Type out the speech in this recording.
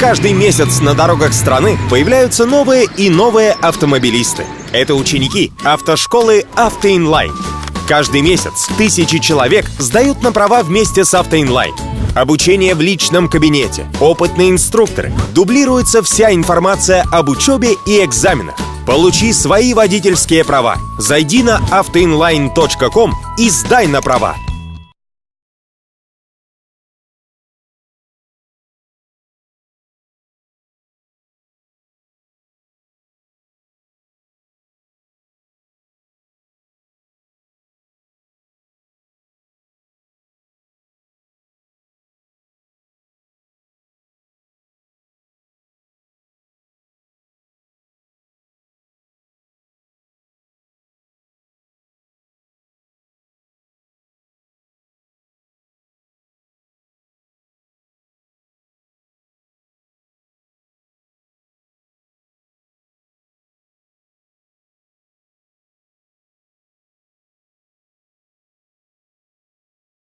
Каждый месяц на дорогах страны появляются новые и новые автомобилисты. Это ученики автошколы «Автоинлайн». Каждый месяц тысячи человек сдают на права вместе с «Автоинлайн». Обучение в личном кабинете, опытные инструкторы, дублируется вся информация об учебе и экзаменах. Получи свои водительские права. Зайди на autoinline.com и сдай на права.